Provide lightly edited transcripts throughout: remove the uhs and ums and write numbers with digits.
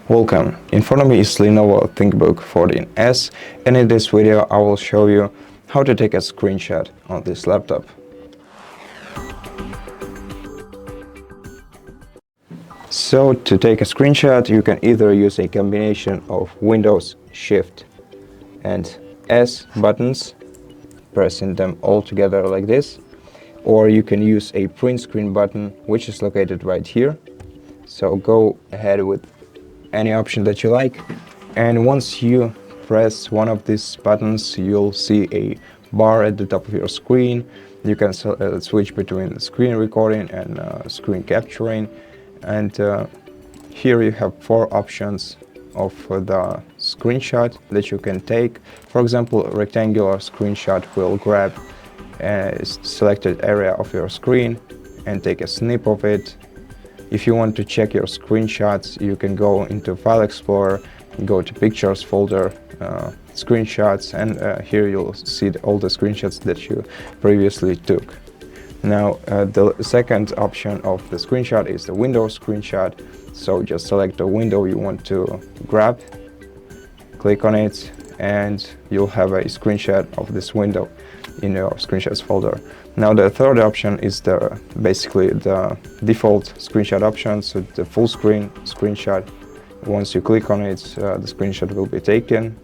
Welcome, in front of me is LENOVO ThinkBook 14s, and in this video I will show you how to take a screenshot on this laptop. So to take a screenshot you can either use a combination of Windows, Shift and S buttons, pressing them all together like this, or you can use a print screen button which is located right here. So go ahead with any option that you like, and once you press one of these buttons you'll see a bar at the top of your screen. You can switch between screen recording and screen capturing, and here you have 4 options of the screenshot that you can take. For example, a rectangular screenshot will grab a selected area of your screen and take a snip of it. If you want to check your screenshots, you can go into File Explorer, go to Pictures folder, Screenshots, and here you'll see all the screenshots that you previously took. Now, the second option of the screenshot is the window screenshot. So just select the window you want to grab, click on it, and you'll have a screenshot of this window in your screenshots folder. Now the third option is basically the default screenshot option, so the full screen screenshot. Once you click on it, the screenshot will be taken.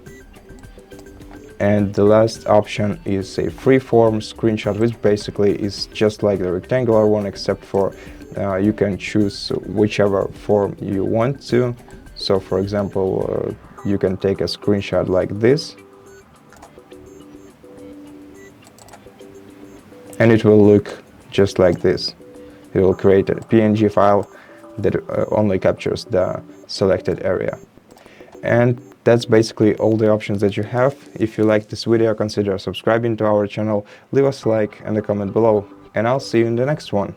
And the last option is a freeform screenshot, which basically is just like the rectangular one, except for you can choose whichever form you want to. So for example, you can take a screenshot like this, and it will look just like this. It will create a PNG file that only captures the selected area. And that's basically all the options that you have. If you like this video, consider subscribing to our channel, leave us a like and a comment below, and I'll see you in the next one.